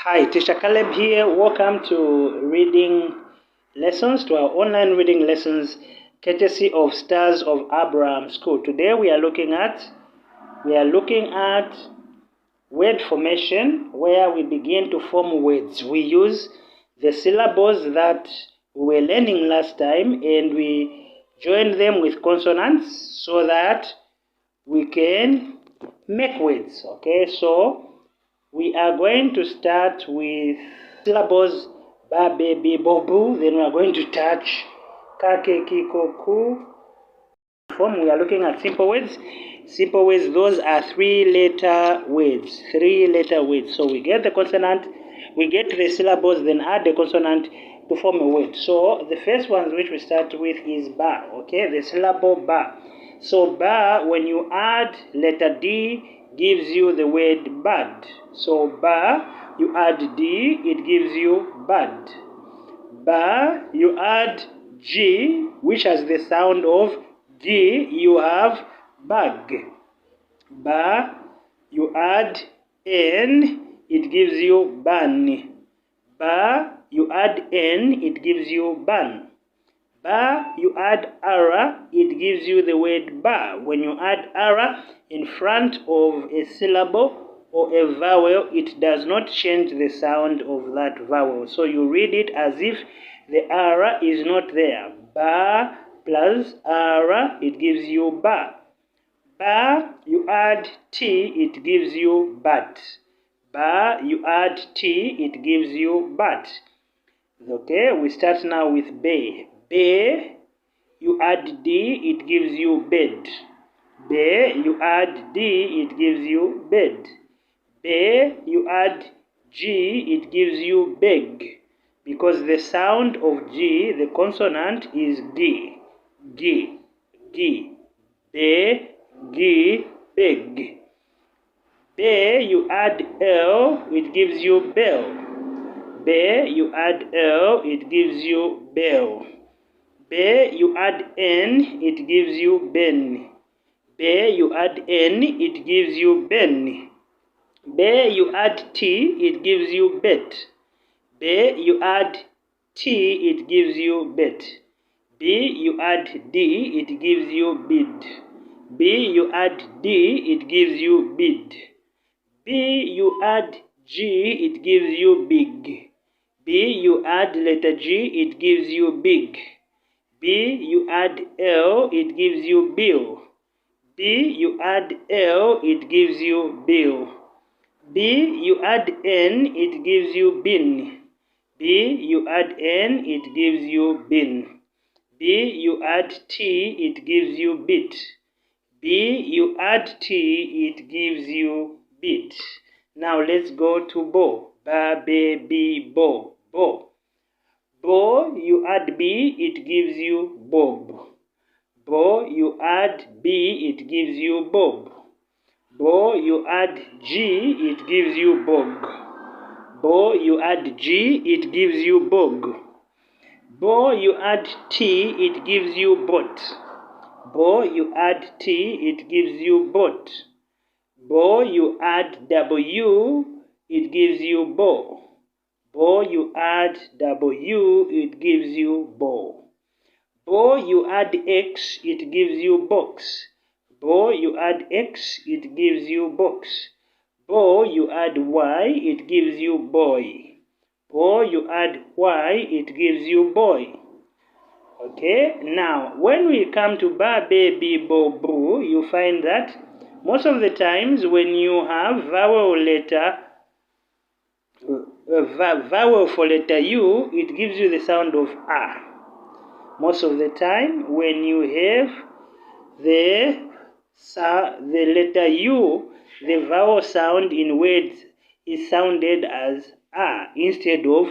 Hi, Teacher Caleb here. Welcome to reading lessons, to our online reading lessons, courtesy of Stars of Abraham School. Today we are looking at word formation, where we begin to form words. We use the syllables that we were learning last time, and we join them with consonants so that we can make words. Okay, so we are going to start with syllables ba, be, bi, bo, bu. Then we are going to touch ka, ke, ki, ko, ku. Form. We are looking at simple words. Simple words, those are three-letter words. Three-letter words. So we get the consonant, we get the syllables, then add the consonant to form a word. So the first one which we start with is ba. Okay, the syllable ba. So ba, when you add letter D, gives you the word bad. So ba, you add D, it gives you bad. Ba, you add G, which has the sound of G, you have bag. Ba, you add N, it gives you ban. Ba, you add N, it gives you ban. Ba, you add ara, it gives you the word ba. When you add ara in front of a syllable or a vowel, it does not change the sound of that vowel. So you read it as if the ara is not there. Ba plus ara, it gives you ba. Ba, you add t, it gives you bat. Ba, you add t, it gives you bat. Okay, we start now with be. Be, you add d, it gives you bed. Be, you add d, it gives you bed. Be, you add g, it gives you beg. Because the sound of g, the consonant, is g. G. G. Be, g, beg. Be, you add l, it gives you bell. Be, you add L, it gives you bell. Be, you add N, it gives you ben. Be, you add N, it gives you ben. Be, you add T, it gives you bet. Be, you add T, it gives you bet. B, you add D, it gives you bid. B, you add D, it gives you bid. B, you add G, it gives you big. B, you add letter G, it gives you big. B, you add L, it gives you bill. B, you add L, it gives you bill. B, you add N, it gives you bin. B, you add N, it gives you bin. B, you add T, it gives you bit. B, you add T, it gives you bit. Now let's go to bo. Ba, be, bi, bo. Bo. Bo, you add B, it gives you bob. Bo, you add B, it gives you bob. Bo, you add G, it gives you bog. Bo, you add G, it gives you bog. Bo, you add T, it gives you bot. Bo, you add T, it gives you bot. Bo, you add W, it gives you bow. Bo, you add W, it gives you bow. Bo, you add X, it gives you box. Bo, you add X, it gives you box. Bo, you add Y, it gives you boy. Bo, you add Y, it gives you boy. Okay, now when we come to ba, be, bi, bo, bu, you find that most of the times when you have vowel for letter U, it gives you the sound of A. Most of the time when you have the letter U, the vowel sound in words is sounded as A instead of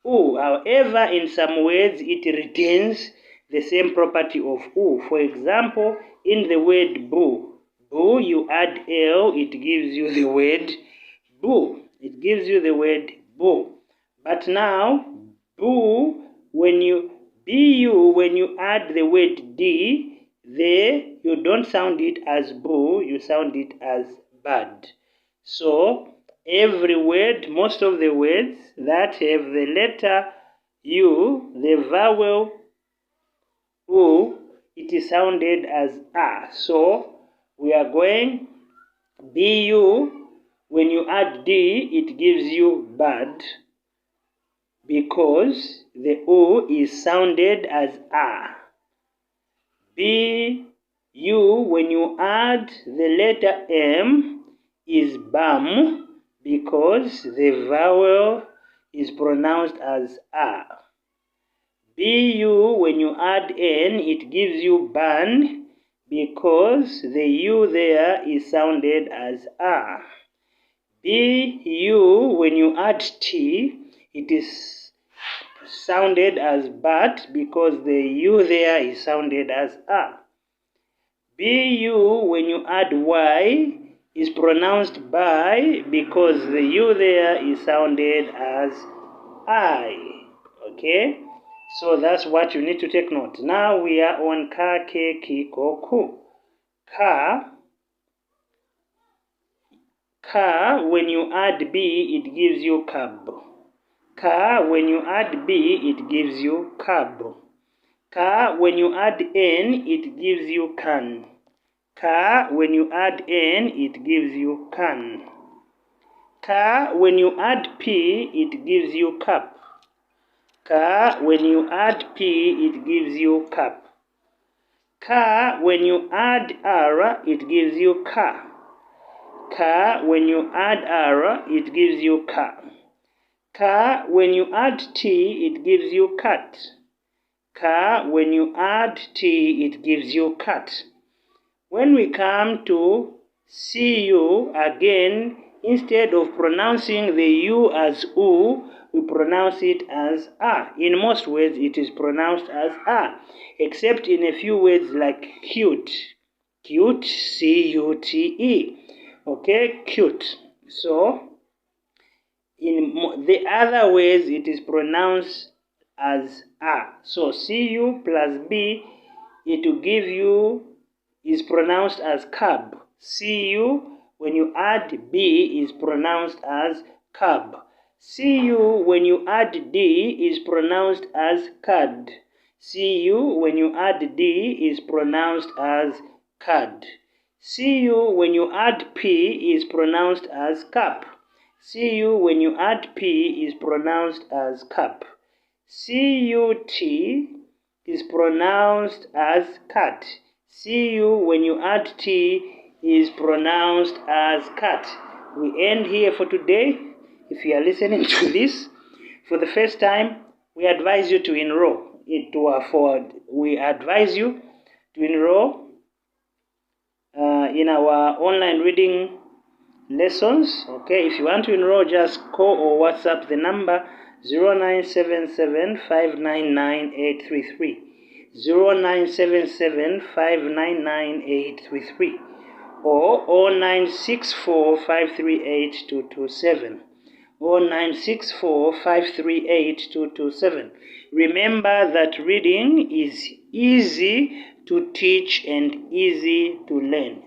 U. However, in some words, it retains the same property of U. For example, in the word boo, boo, you add L, it gives you the word boo. It gives you the word boo. But now, boo, when you add the word D, there you don't sound it as boo, you sound it as bad. So, every word, most of the words that have the letter U, the vowel U, it is sounded as A. So we are going BU, when you add D, it gives you bad, because the U is sounded as A. BU, when you add the letter M, is BAM, because the vowel is pronounced as A. BU, when you add N, it gives you BAN, because the U there is sounded as A. BU, when you add T, it is sounded as BAT, because the U there is sounded as A. BU, when you add Y, is pronounced by, because the U there is sounded as I. Okay? So that's what you need to take note. Now we are on ka, ke, ki, ko, ku. Ka, when you add B, it gives you cab. Ka, when you add B, it gives you cab. Ka, when you add N, it gives you can. Ka, when you add N, it gives you can. Ka, when you add P, it gives you cap. Ka, when you add P, it gives you cap. Ka, when you add R, it gives you ka. Ka, when you add R, it gives you ka. Ka, when you add T, it gives you cat. Ka, when you add T, it gives you cat. When we come to CU, again, instead of pronouncing the U as U, we pronounce it as A. In most words, it is pronounced as A, except in a few words like cute. Cute, C-U-T-E. Okay, cute. So, in the other ways, it is pronounced as A. So, CU plus B, it will give you, is pronounced as cab. CU, when you add B, is pronounced as cab. CU, when you add D, is pronounced as cad. CU, when you add D, is pronounced as cad. CU, when you add P, is pronounced as cap. CU, when you add P, is pronounced as cap. CUT is pronounced as cat. CU, when you add T, is pronounced as cat. We end here for today. If you are listening to this for the first time, we advise you to enroll. We advise you to enroll in our online reading lessons. Okay, if you want to enroll, just call or WhatsApp the number 0977-599-833. 0977-599-833 or 0964-538-227. 0964-538-227. Remember that reading is easy to teach and easy to learn.